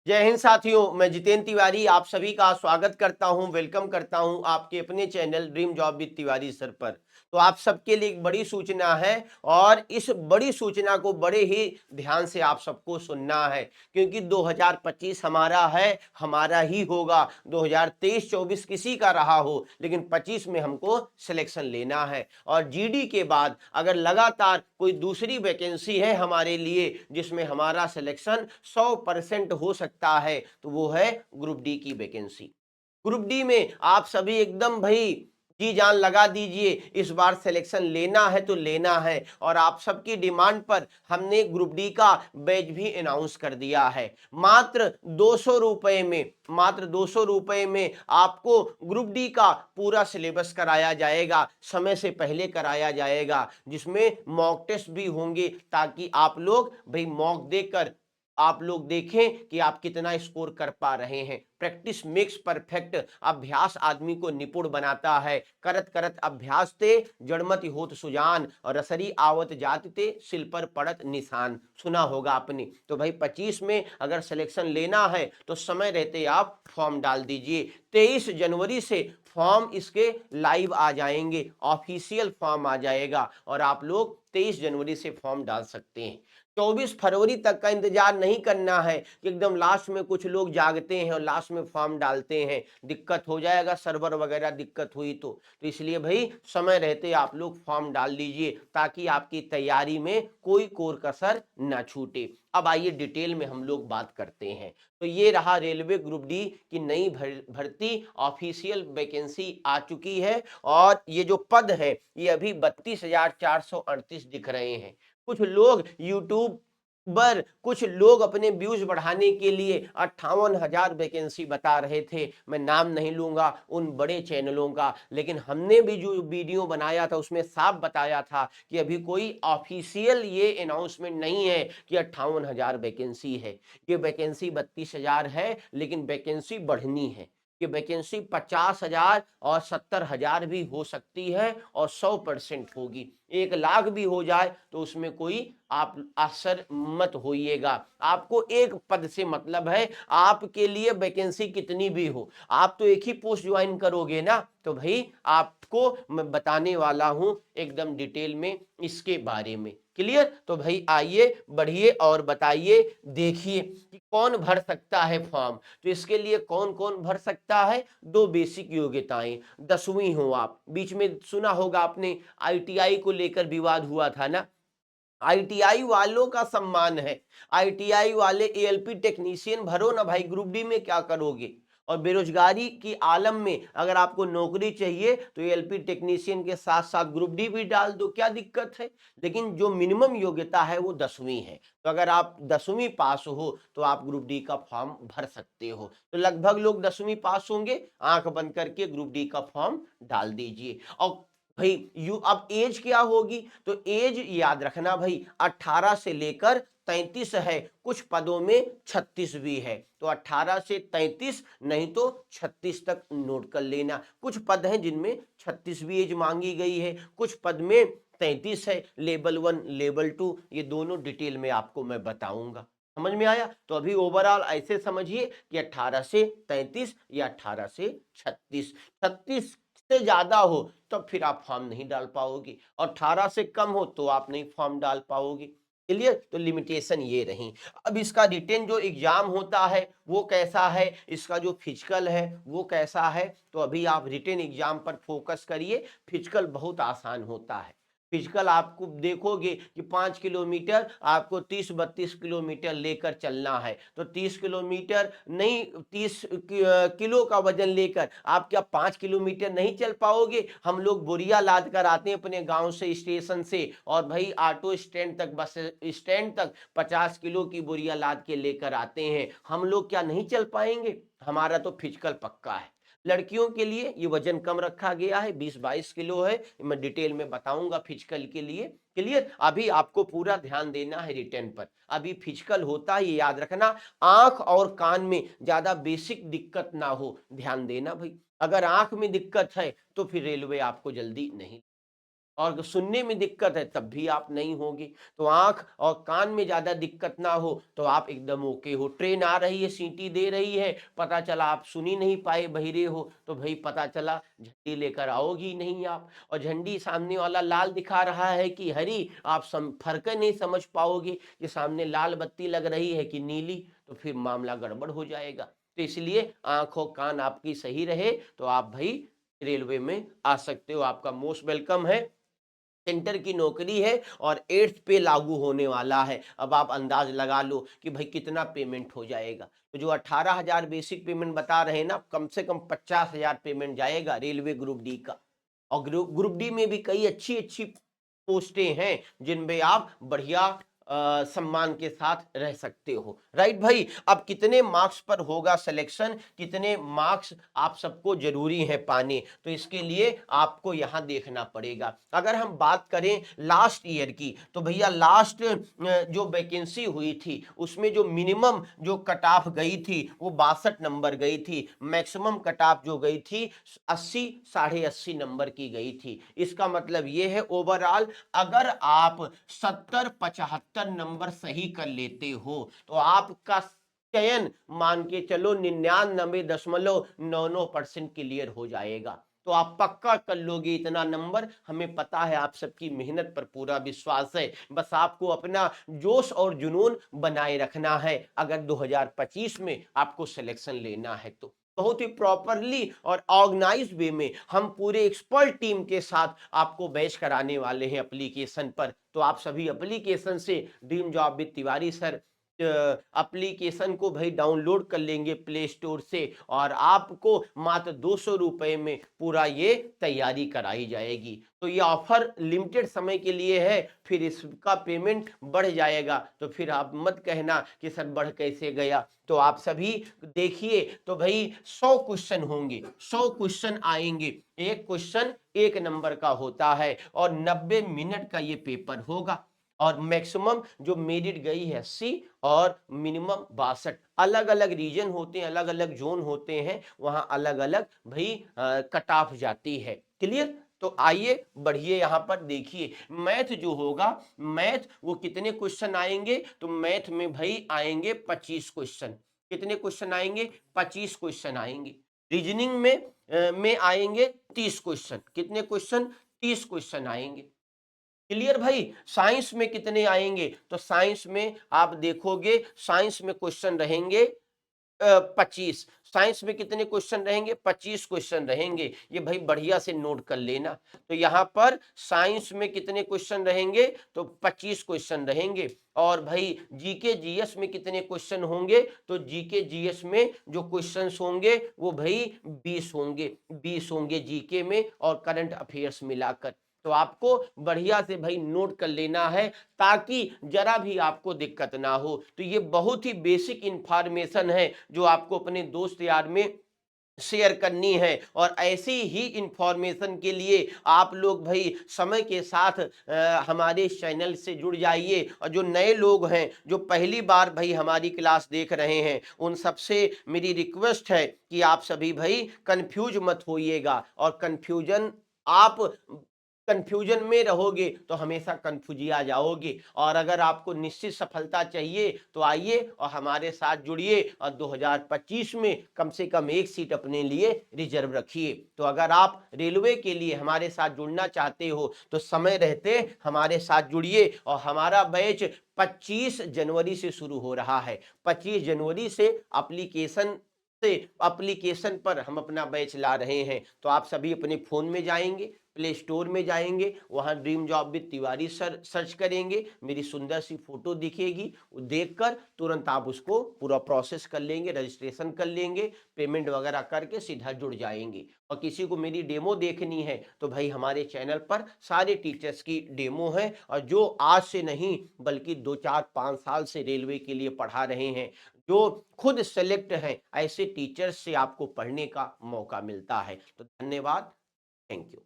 जय हिंद साथियों, मैं जितेंद्र तिवारी आप सभी का स्वागत करता हूं, वेलकम करता हूं आपके अपने channel dream job with Tiwari sir पर। तो आप सबके लिए एक बड़ी सूचना है और इस बड़ी सूचना को बड़े ही ध्यान से आप सबको सुनना है, क्योंकि 2025 हमारा है, हमारा ही होगा। 2023-24 किसी का रहा हो, लेकिन 25 में हमको सिलेक्शन लेना है। और जीडी के बाद अगर लगातार कोई दूसरी वैकेंसी है हमारे लिए जिसमें हमारा सिलेक्शन 100% हो सकता है, तो वो है ग्रुप डी की वैकेंसी। ग्रुप डी में आप सभी एकदम भाई जी जान लगा दीजिए, इस बार सिलेक्शन लेना है तो लेना है। और आप सबकी डिमांड पर हमने ग्रुप डी का बैच भी अनाउंस कर दिया है। मात्र 200 रुपए में, मात्र 200 रुपए में आपको ग्रुप डी का पूरा सिलेबस कराया जाएगा, समय से पहले कराया जाएगा, जिसमें मॉक टेस्ट भी होंगे, ताकि आप लोग भाई मॉक देकर आप लोग देखें कि आप कितना स्कोर कर पा रहे हैं। Practice makes perfect. अभ्यास आदमी को निपुण बनाता है। करत करत अभ्यास ते जड़मति होत सुजान, और रसरी आवत जात ते सिल पर पड़त निशान। सुना होगा आपने। तो भाई 25 में अगर सिलेक्शन लेना है तो समय रहते आप फॉर्म डाल दीजिए। 23 जनवरी से फॉर्म इसके लाइव आ जाएंगे, ऑफिशियल फॉर्म आ जाएगा और आप लोग 23 जनवरी से फॉर्म डाल सकते हैं। 24 फरवरी तक का इंतजार नहीं करना है कि एकदम लास्ट में कुछ लोग जागते हैं और लास्ट में फॉर्म डालते हैं, दिक्कत हो जाएगा, सर्वर वगैरह दिक्कत हुई तो इसलिए भाई समय रहते आप लोग फॉर्म डाल दीजिए, ताकि आपकी तैयारी में कोई कोर कसर ना छूटे। अब आइए डिटेल में हम लोग बात करते हैं। तो ये रहा रेलवे ग्रुप डी की नई भर्ती, ऑफिशियल वैकेंसी आ चुकी है और ये जो पद है ये अभी 32,438 दिख रहे हैं। कुछ लोग यूट्यूब पर, कुछ लोग अपने व्यूज बढ़ाने के लिए 58,000 वैकेंसी बता रहे थे। मैं नाम नहीं लूंगा उन बड़े चैनलों का, लेकिन हमने भी जो वीडियो बनाया था उसमें साफ बताया था कि अभी कोई ऑफिशियल ये अनाउंसमेंट नहीं है कि 58,000 वैकेंसी है। ये वैकेंसी 32,000 है, लेकिन वैकेंसी बढ़नी है। कि वैकेंसी 50,000 और 70,000 भी हो सकती है और 100% होगी। 1 लाख भी हो जाए तो उसमें कोई आप आश्चर्य मत होइएगा। आपको एक पद से मतलब है, आपके लिए वैकेंसी कितनी भी हो, आप तो एक ही पोस्ट ज्वाइन करोगे ना। तो भाई आपको मैं बताने वाला हूं एकदम डिटेल में इसके बारे में। क्लियर? तो भाई आइए बढ़िए और बताइए, देखिए कि कौन भर सकता है फॉर्म। तो इसके लिए कौन कौन भर सकता है? दो बेसिक योग्यताएं, 10वीं हो आप। बीच में सुना होगा आपने आईटीआई को लेकर विवाद हुआ था ना, आईटीआई वालों का सम्मान है। आईटीआई वाले एएलपी टेक्नीशियन भरो ना भाई, ग्रुप डी में क्या करोगे? और बेरोजगारी की आलम में अगर आपको नौकरी चाहिए तो एएलपी टेक्नीशियन के साथ साथ ग्रुप डी भी डाल दो, क्या दिक्कत है? लेकिन जो मिनिमम योग्यता है वो 10वीं है। तो अगर आप 10वीं पास हो तो आप ग्रुप डी का फॉर्म भर सकते हो। तो लगभग लोग 10वीं पास होंगे, आंख बंद करके ग्रुप डी का फॉर्म डाल दीजिए। और भाई यू अब एज क्या होगी? तो एज याद रखना भाई, 18 से लेकर 33 है, कुछ पदों में 36 भी है। तो 18 से 33 नहीं तो 36 तक नोट कर लेना। कुछ पद हैं जिनमें 36 भी एज मांगी गई है, कुछ पद में 33 है। लेवल 1 लेवल 2 ये दोनों डिटेल में आपको मैं बताऊंगा। समझ में आया? तो अभी ओवरऑल ऐसे समझिए कि 18 से 33 या 18 से 36। 36 से ज्यादा हो तो फिर आप फॉर्म नहीं डाल पाओगे, और 18 से कम हो तो आप नहीं फॉर्म डाल पाओगे। क्लियर? तो लिमिटेशन ये रही। अब इसका रिटेन जो एग्जाम होता है वो कैसा है, इसका जो फिजिकल है वो कैसा है, तो अभी आप रिटेन एग्जाम पर फोकस करिए। फिजिकल बहुत आसान होता है। फिजिकल आपको देखोगे कि 5 किलोमीटर आपको 30-32 किलोमीटर लेकर चलना है। तो 30 किलोमीटर नहीं, 30 किलो का वजन लेकर आप क्या 5 किलोमीटर नहीं चल पाओगे? हम लोग बोरिया लाद कर आते हैं अपने गांव से, स्टेशन से, और भाई ऑटो स्टैंड तक, बस स्टैंड तक 50 किलो की बोरिया लाद के लेकर आते हैं। हम लोग क्या नहीं चल पाएंगे? हमारा तो फिजिकल पक्का है। लड़कियों के लिए ये वजन कम रखा गया है, 20-22 किलो है। मैं डिटेल में बताऊंगा फिजिकल के लिए। क्लियर? अभी आपको पूरा ध्यान देना है रिटर्न पर। अभी फिजिकल होता है, ये याद रखना। आंख और कान में ज्यादा बेसिक दिक्कत ना हो, ध्यान देना भाई। अगर आंख में दिक्कत है तो फिर रेलवे आपको जल्दी नहीं। और सुनने में दिक्कत है तब भी आप नहीं होगे। तो आंख और कान में ज्यादा दिक्कत ना हो तो आप एकदम ओके हो। ट्रेन आ रही है, सीटी दे रही है, पता चला आप सुन ही नहीं पाए, बहिरे हो, तो भाई पता चला झंडी लेकर आओगी नहीं आप, और झंडी सामने वाला लाल दिखा रहा है कि हरी, आप फर्क नहीं समझ पाओगे कि सामने लाल बत्ती लग रही है कि नीली, तो फिर मामला गड़बड़ हो जाएगा। तो इसलिए आंखों कान आपकी सही रहे तो आप भाई रेलवे में आ सकते हो। आपका मोस्ट वेलकम है। सेंटर की नौकरी है और 8th पे लागू होने वाला है। अब आप अंदाज लगा लो कि भाई कितना पेमेंट हो जाएगा। तो जो 18,000 बेसिक पेमेंट बता रहे हैं ना, कम से कम 50,000 पेमेंट जाएगा रेलवे ग्रुप डी का। और ग्रुप डी में भी कई अच्छी अच्छी पोस्टें हैं जिनमें आप बढ़िया सम्मान के साथ रह सकते हो। राइट भाई, अब कितने मार्क्स पर होगा सिलेक्शन, कितने मार्क्स आप सबको जरूरी है पाने, तो इसके लिए आपको यहां देखना पड़ेगा। अगर हम बात करें लास्ट ईयर की, तो भैया लास्ट जो वैकेंसी हुई थी उसमें जो मिनिमम जो कट ऑफ गई थी वो 62 नंबर गई थी। मैक्सिमम कट ऑफ जो गई थी 80, 80.5 नंबर की गई थी। इसका मतलब ये है ओवरऑल अगर आप 70-75 नंबर सही कर लेते हो तो आपका चयन मान के चलो 99.99% क्लियर हो जाएगा। तो आप पक्का कर लोगे इतना नंबर, हमें पता है, आप सबकी मेहनत पर पूरा विश्वास है। बस आपको अपना जोश और जुनून बनाए रखना है अगर 2025 में आपको सिलेक्शन लेना है तो। बहुत ही प्रॉपरली और ऑर्गेनाइज्ड वे में हम पूरे एक्सपर्ट टीम के साथ आपको बैच कराने वाले हैं एप्लीकेशन पर। तो आप सभी एप्लीकेशन से dream job with Tiwari sir application को भाई डाउनलोड कर लेंगे प्ले स्टोर से, और आपको मात्र 200 रुपए में पूरा ये तैयारी कराई जाएगी। तो ये ऑफर लिमिटेड समय के लिए है, फिर इसका पेमेंट बढ़ जाएगा। तो फिर आप मत कहना कि सर बढ़ कैसे गया। तो आप सभी देखिए, तो भाई 100 क्वेश्चन होंगे, 100 क्वेश्चन आएंगे, एक क्वेश्चन 1 नंबर का होता है और 90 मिनट का ये पेपर होगा। और मैक्सिमम जो मेरिट गई है 80 और मिनिमम 62। अलग अलग रीजन होते हैं, अलग अलग जोन होते हैं, वहां अलग अलग भाई कट ऑफ जाती है। क्लियर? तो आइए बढ़िए, यहां पर देखिए मैथ जो होगा, मैथ वो कितने क्वेश्चन आएंगे, तो मैथ में भाई आएंगे 25 क्वेश्चन। कितने क्वेश्चन आएंगे? 25 क्वेश्चन आएंगे। रीजनिंग में आएंगे 30 क्वेश्चन। कितने क्वेश्चन? 30 क्वेश्चन आएंगे। क्लियर भाई? साइंस में कितने आएंगे? तो साइंस में आप देखोगे, साइंस में क्वेश्चन रहेंगे 25। साइंस में कितने क्वेश्चन रहेंगे? 25 क्वेश्चन रहेंगे। ये भाई बढ़िया से नोट कर लेना। तो यहां पर साइंस में कितने क्वेश्चन रहेंगे? तो 25 क्वेश्चन रहेंगे। और भाई जीके जीएस में कितने क्वेश्चन होंगे? तो जीके जीएस में जो क्वेश्चंस होंगे वो भाई 20 होंगे। 20 होंगे जीके में और करंट अफेयर्स मिलाकर। तो आपको बढ़िया से भाई नोट कर लेना है ताकि जरा भी आपको दिक्कत ना हो। तो ये बहुत ही बेसिक इंफॉर्मेशन है जो आपको अपने दोस्त यार में शेयर करनी है। और ऐसी ही इंफॉर्मेशन के लिए आप लोग भाई समय के साथ हमारे चैनल से जुड़ जाइए। और जो नए लोग हैं, जो पहली बार भाई हमारी क्लास देख रहे हैं, उन सबसे मेरी रिक्वेस्ट है कि आप सभी भाई कंफ्यूज मत होइएगा। और आप कंफ्यूजन में रहोगे तो हमेशा कंफ्यूजिया जाओगे। और अगर आपको निश्चित सफलता चाहिए तो आइए और हमारे साथ जुड़िए और 2025 में कम से कम एक सीट अपने लिए रिजर्व रखिए। तो अगर आप रेलवे के लिए हमारे साथ जुड़ना चाहते हो तो समय रहते हमारे साथ जुड़िए। और हमारा बैच 25 जनवरी से शुरू हो रहा है। 25 जनवरी से एप्लीकेशन पर हम अपना बैच ला रहे हैं। तो आप सभी अपने फोन में जाएंगे, प्ले स्टोर में जाएंगे, वहां dream job with Tiwari sir search करेंगे, मेरी सुंदर सी फोटो दिखेगी, देखकर तुरंत आप उसको पूरा प्रोसेस कर लेंगे, रजिस्ट्रेशन कर लेंगे, पेमेंट वगैरह करके सीधा जुड़ जाएंगे। और किसी को मेरी डेमो देखनी है तो भाई हमारे चैनल पर सारे टीचर्स की डेमो है, और जो आज से नहीं बल्कि 2, 4, 5 साल से रेलवे के लिए पढ़ा रहे हैं, जो खुद सेलेक्ट हैं, ऐसे टीचर्स से आपको पढ़ने का मौका मिलता है। तो धन्यवाद, थैंक यू।